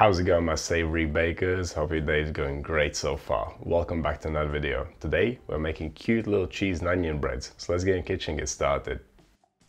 How's it going, my savory bakers? Hope your day is going great so far. Welcome back to another video. Today we're making cute little cheese and onion breads, so let's get in the kitchen and get started.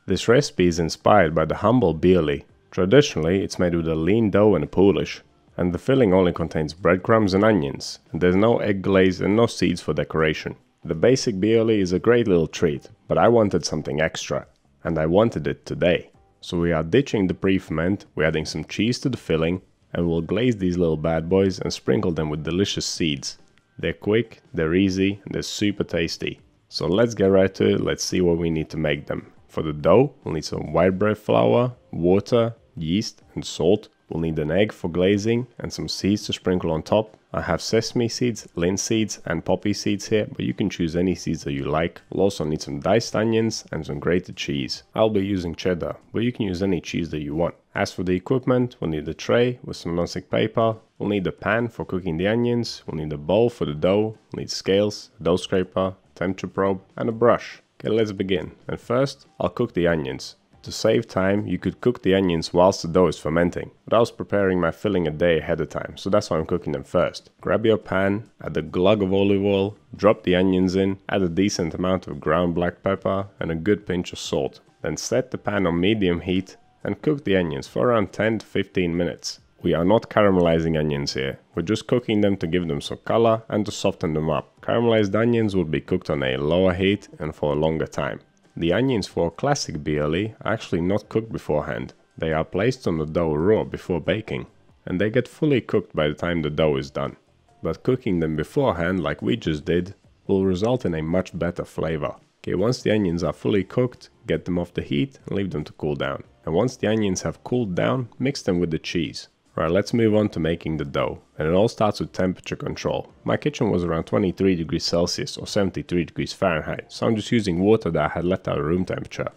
This recipe is inspired by the humble bialy. Traditionally it's made with a lean dough and a poolish, and the filling only contains breadcrumbs and onions, and there's no egg glaze and no seeds for decoration. The basic bialy is a great little treat, but I wanted something extra, and I wanted it today. So we are ditching the pre-ferment, we're adding some cheese to the filling, and we'll glaze these little bad boys and sprinkle them with delicious seeds. They're quick, they're easy, and they're super tasty. So let's get right to it, let's see what we need to make them. For the dough, we'll need some white bread flour, water, yeast, and salt. We'll need an egg for glazing and some seeds to sprinkle on top. I have sesame seeds, linseed seeds, and poppy seeds here, but you can choose any seeds that you like. We'll also need some diced onions and some grated cheese. I'll be using cheddar, but you can use any cheese that you want. As for the equipment, we'll need a tray with some non-stick paper. We'll need a pan for cooking the onions. We'll need a bowl for the dough. We'll need scales, a dough scraper, temperature probe, and a brush. Okay, let's begin. And first, I'll cook the onions. To save time, you could cook the onions whilst the dough is fermenting, but I was preparing my filling a day ahead of time, so that's why I'm cooking them first. Grab your pan, add a glug of olive oil, drop the onions in, add a decent amount of ground black pepper and a good pinch of salt. Then set the pan on medium heat and cook the onions for around 10 to 15 minutes. We are not caramelizing onions here, we're just cooking them to give them some color and to soften them up. Caramelized onions will be cooked on a lower heat and for a longer time. The onions for a classic bialy are actually not cooked beforehand. They are placed on the dough raw before baking, and they get fully cooked by the time the dough is done. But cooking them beforehand, like we just did, will result in a much better flavor. Okay, once the onions are fully cooked, get them off the heat and leave them to cool down. And once the onions have cooled down, mix them with the cheese. Right, let's move on to making the dough, and it all starts with temperature control. My kitchen was around 23 degrees Celsius or 73 degrees Fahrenheit, so I'm just using water that I had left out at room temperature.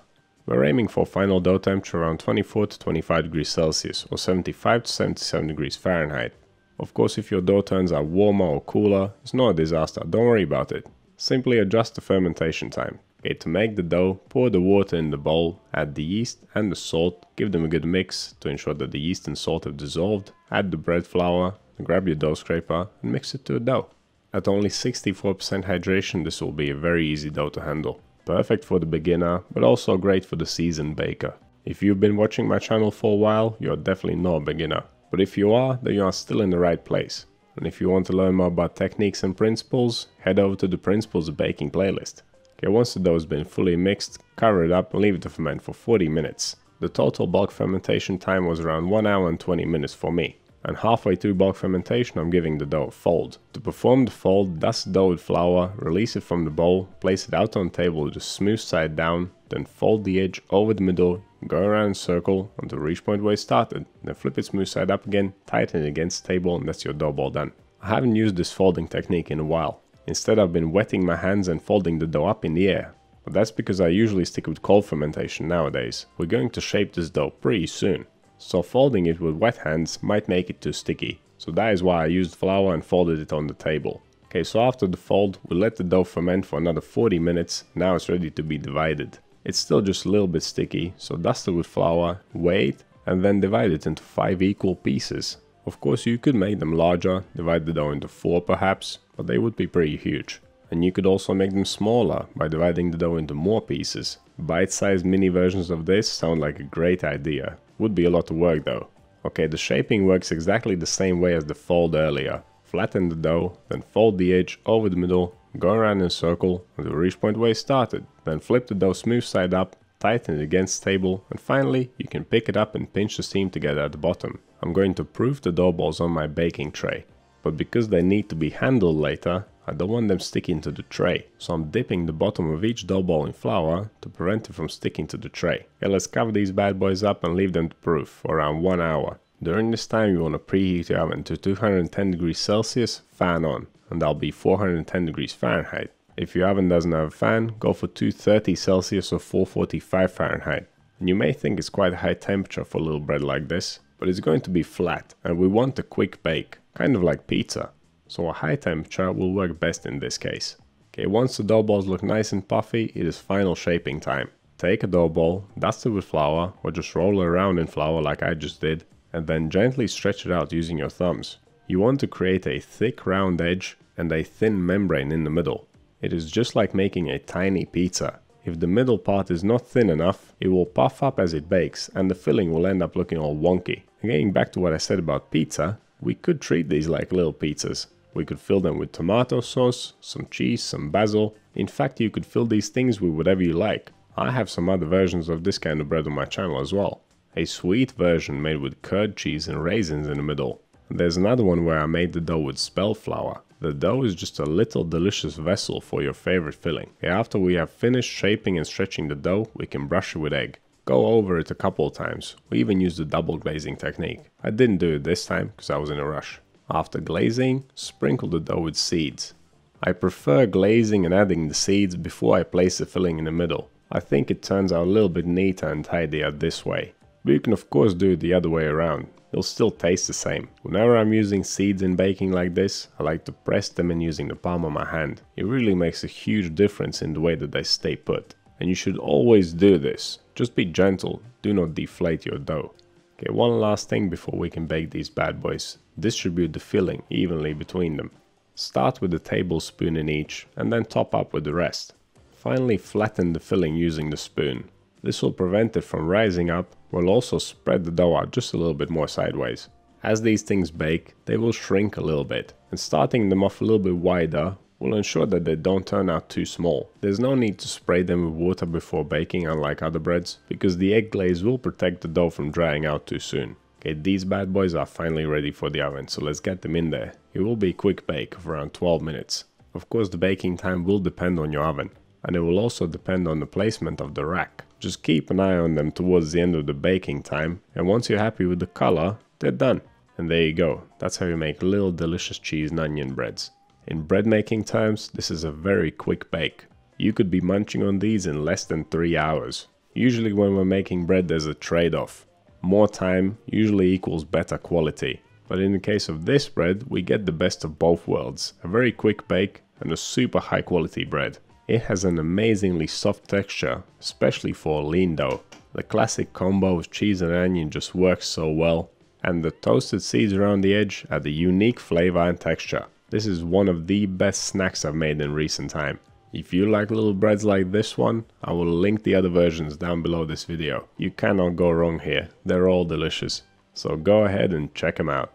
We're aiming for final dough temperature around 24 to 25 degrees Celsius or 75 to 77 degrees Fahrenheit. Of course, if your dough turns out warmer or cooler, it's not a disaster, don't worry about it. Simply adjust the fermentation time. Okay, to make the dough, pour the water in the bowl, add the yeast and the salt, give them a good mix to ensure that the yeast and salt have dissolved, add the bread flour, grab your dough scraper and mix it to a dough. At only 64% hydration, this will be a very easy dough to handle. Perfect for the beginner, but also great for the seasoned baker. If you've been watching my channel for a while, you're definitely not a beginner. But if you are, then you are still in the right place. And if you want to learn more about techniques and principles, head over to the Principles of Baking playlist. Okay, once the dough has been fully mixed, cover it up and leave it to ferment for 40 minutes. The total bulk fermentation time was around 1 hour and 20 minutes for me. And halfway through bulk fermentation, I'm giving the dough a fold. To perform the fold, dust the dough with flour, release it from the bowl, place it out on the table with the smooth side down, then fold the edge over the middle, go around in a circle until reach point where it started, then flip it smooth side up again, tighten it against the table, and that's your dough ball done. I haven't used this folding technique in a while. Instead, I've been wetting my hands and folding the dough up in the air. But that's because I usually stick with cold fermentation nowadays. We're going to shape this dough pretty soon. So folding it with wet hands might make it too sticky. So that is why I used flour and folded it on the table. Okay, so after the fold, we let the dough ferment for another 40 minutes. Now it's ready to be divided. It's still just a little bit sticky, so dust it with flour, weigh it, and then divide it into 5 equal pieces. Of course, you could make them larger, divide the dough into 4 perhaps, but they would be pretty huge. And you could also make them smaller by dividing the dough into more pieces. Bite-sized mini versions of this sound like a great idea. Would be a lot of work though. Okay, the shaping works exactly the same way as the fold earlier. Flatten the dough, then fold the edge over the middle, go around in a circle until reach point where you started. Then flip the dough smooth side up, tighten it against the table, and finally you can pick it up and pinch the seam together at the bottom. I'm going to proof the dough balls on my baking tray, but because they need to be handled later, I don't want them sticking to the tray, so I'm dipping the bottom of each dough ball in flour to prevent it from sticking to the tray. Okay, let's cover these bad boys up and leave them to proof for around 1 hour. During this time you want to preheat your oven to 210 degrees Celsius, fan on, and that'll be 410 degrees Fahrenheit. If your oven doesn't have a fan, go for 230 Celsius or 445 Fahrenheit. And you may think it's quite a high temperature for a little bread like this, but it's going to be flat and we want a quick bake, kind of like pizza. So a high temperature will work best in this case. Okay, once the dough balls look nice and puffy, it is final shaping time. Take a dough ball, dust it with flour or just roll it around in flour like I just did, and then gently stretch it out using your thumbs. You want to create a thick round edge and a thin membrane in the middle. It is just like making a tiny pizza. If the middle part is not thin enough, it will puff up as it bakes and the filling will end up looking all wonky. And getting back to what I said about pizza, we could treat these like little pizzas. We could fill them with tomato sauce, some cheese, some basil. In fact, you could fill these things with whatever you like. I have some other versions of this kind of bread on my channel as well. A sweet version made with curd cheese and raisins in the middle. There's another one where I made the dough with spelt flour. The dough is just a little delicious vessel for your favorite filling. After we have finished shaping and stretching the dough, we can brush it with egg. Go over it a couple of times. We even use the double glazing technique. I didn't do it this time because I was in a rush. After glazing, sprinkle the dough with seeds. I prefer glazing and adding the seeds before I place the filling in the middle. I think it turns out a little bit neater and tidier this way. But you can of course do it the other way around. It'll still taste the same. Whenever I'm using seeds in baking like this, I like to press them in using the palm of my hand. It really makes a huge difference in the way that they stay put. And you should always do this. Just be gentle, do not deflate your dough. Okay, one last thing before we can bake these bad boys. Distribute the filling evenly between them. Start with a tablespoon in each and then top up with the rest. Finally flatten the filling using the spoon. This will prevent it from rising up, while also spread the dough out just a little bit more sideways. As these things bake, they will shrink a little bit, and starting them off a little bit wider will ensure that they don't turn out too small. There's no need to spray them with water before baking, unlike other breads, because the egg glaze will protect the dough from drying out too soon. Okay, these bad boys are finally ready for the oven, so let's get them in there. It will be a quick bake of around 12 minutes. Of course, the baking time will depend on your oven, and it will also depend on the placement of the rack. Just keep an eye on them towards the end of the baking time, and once you're happy with the color, they're done. And there you go, that's how you make little delicious cheese and onion breads. In bread making terms, this is a very quick bake. You could be munching on these in less than 3 hours. Usually when we're making bread there's a trade-off. More time usually equals better quality. But in the case of this bread, we get the best of both worlds. A very quick bake and a super high quality bread. It has an amazingly soft texture, especially for a lean dough. The classic combo of cheese and onion just works so well, and the toasted seeds around the edge add a unique flavor and texture. This is one of the best snacks I've made in recent time. If you like little breads like this one, I will link the other versions down below this video. You cannot go wrong here, they're all delicious. So go ahead and check them out.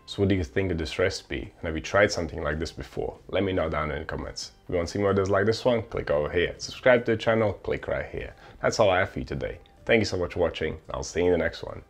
So what do you think of this recipe? And have you tried something like this before? Let me know down in the comments. If you want to see more videos like this one, click over here. Subscribe to the channel, click right here. That's all I have for you today. Thank you so much for watching. I'll see you in the next one.